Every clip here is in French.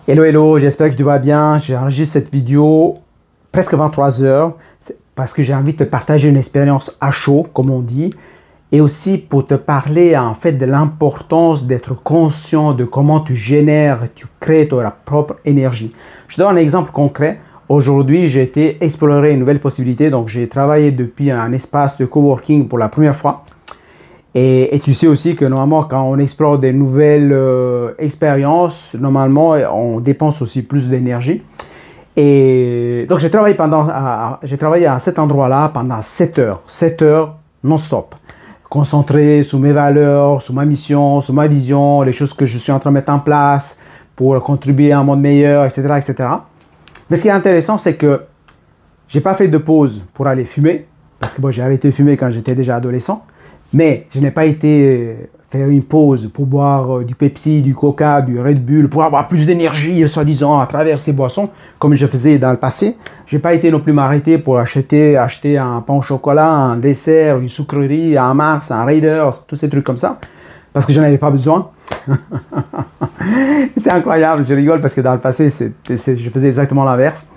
Hello, hello, j'espère que tu vas bien. J'ai enregistré cette vidéo presque 23 heures parce que j'ai envie de te partager une expérience à chaud, comme on dit, et aussi pour te parler en fait de l'importance d'être conscient de comment tu génères, tu crées ta propre énergie. Je te donne un exemple concret. Aujourd'hui, j'ai été explorer une nouvelle possibilité. Donc, j'ai travaillé depuis un espace de coworking pour la première fois. Et tu sais aussi que normalement, quand on explore des nouvelles expériences, normalement, on dépense aussi plus d'énergie. Et donc, j'ai travaillé à cet endroit-là pendant 7 heures. 7 heures non-stop. Concentré sur mes valeurs, sur ma mission, sur ma vision, les choses que je suis en train de mettre en place pour contribuer à un monde meilleur, etc., etc. Mais ce qui est intéressant, c'est que j'ai pas fait de pause pour aller fumer, parce que bon, j'ai arrêté de fumer quand j'étais déjà adolescent. Mais je n'ai pas été faire une pause pour boire du Pepsi, du Coca, du Red Bull, pour avoir plus d'énergie, soi-disant, à travers ces boissons, comme je faisais dans le passé. Je n'ai pas été non plus m'arrêter pour acheter un pain au chocolat, un dessert, une sucrerie, un Mars, un Raider, tous ces trucs comme ça, parce que je n'en avais pas besoin. C'est incroyable, je rigole parce que dans le passé, je faisais exactement l'inverse.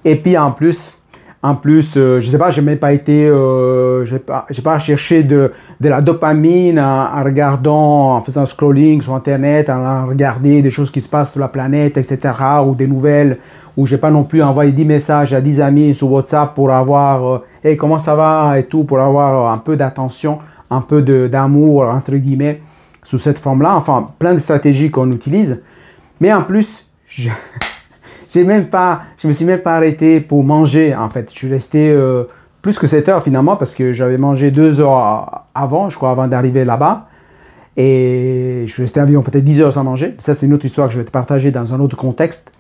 Et puis en plus, je sais pas, j'ai même pas été, j'ai pas cherché de la dopamine en regardant, en faisant scrolling sur Internet, en regardant des choses qui se passent sur la planète, etc., ou des nouvelles, ou j'ai pas non plus envoyé 10 messages à 10 amis sur WhatsApp pour avoir, hey, comment ça va et tout, pour avoir un peu d'attention, un peu d'amour, entre guillemets, sous cette forme-là. Enfin, plein de stratégies qu'on utilise. Mais en plus, je me suis même pas arrêté pour manger, en fait. Je suis resté plus que 7 heures finalement parce que j'avais mangé 2 heures avant, je crois, avant d'arriver là-bas. Et je suis resté environ peut-être 10 heures sans manger. Ça, c'est une autre histoire que je vais te partager dans un autre contexte.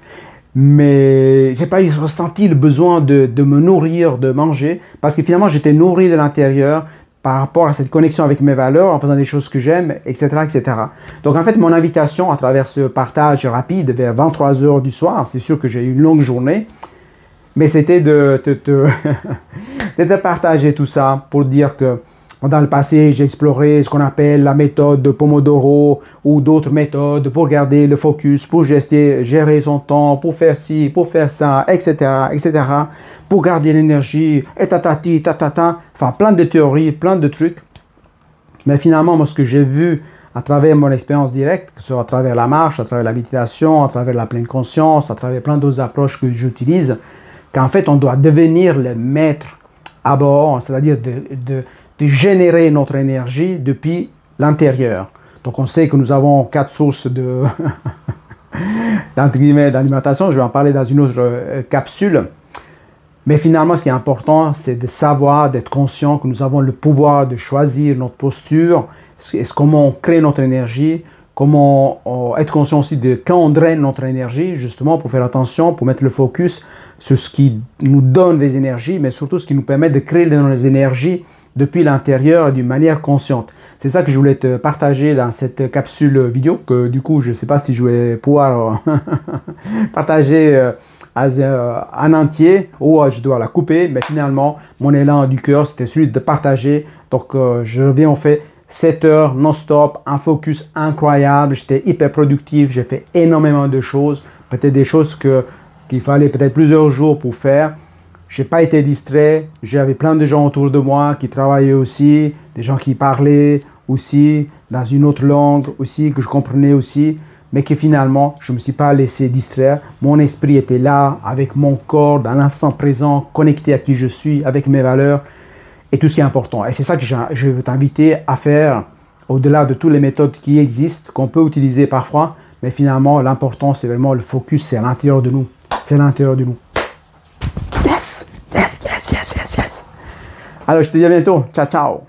Mais j'ai pas ressenti le besoin de me nourrir, de manger, parce que finalement, j'étais nourri de l'intérieur par rapport à cette connexion avec mes valeurs, en faisant des choses que j'aime, etc., etc. Donc, en fait, mon invitation à travers ce partage rapide vers 23 heures du soir, c'est sûr que j'ai eu une longue journée, mais c'était de te partager tout ça pour dire que dans le passé, j'ai exploré ce qu'on appelle la méthode de Pomodoro ou d'autres méthodes pour garder le focus, pour gérer son temps, pour faire ci, pour faire ça, etc., etc., pour garder l'énergie, et tatati, tatata, enfin plein de théories, plein de trucs. Mais finalement, moi, ce que j'ai vu à travers mon expérience directe, que ce soit à travers la marche, à travers la méditation, à travers la pleine conscience, à travers plein d'autres approches que j'utilise, qu'en fait, on doit devenir le maître à bord, c'est-à-dire de générer notre énergie depuis l'intérieur. Donc on sait que nous avons 4 sources d'alimentation, je vais en parler dans une autre capsule. Mais finalement, ce qui est important, c'est de savoir, d'être conscient que nous avons le pouvoir de choisir notre posture, comment on crée notre énergie, comment être conscient aussi de quand on draine notre énergie, justement pour faire attention, pour mettre le focus sur ce qui nous donne des énergies, mais surtout ce qui nous permet de créer nos énergies depuis l'intérieur d'une manière consciente. C'est ça que je voulais te partager dans cette capsule vidéo, que du coup, je ne sais pas si je vais pouvoir partager en entier ou je dois la couper, mais finalement, mon élan du cœur, c'était celui de partager. Donc, je reviens, on fait 7 heures non-stop, un focus incroyable, j'étais hyper productif, j'ai fait énormément de choses, peut-être des choses qu'il fallait peut-être plusieurs jours pour faire. Je n'ai pas été distrait, j'avais plein de gens autour de moi qui travaillaient aussi, des gens qui parlaient aussi dans une autre langue aussi, que je comprenais aussi, mais que finalement, je ne me suis pas laissé distraire. Mon esprit était là, avec mon corps, dans l'instant présent, connecté à qui je suis, avec mes valeurs et tout ce qui est important. Et c'est ça que je veux t'inviter à faire, au-delà de toutes les méthodes qui existent, qu'on peut utiliser parfois, mais finalement, l'important, c'est vraiment le focus, c'est à l'intérieur de nous. C'est à l'intérieur de nous. Yes, yes, yes, yes, yes, yes. Alors, je te dis à bientôt. Ciao, ciao.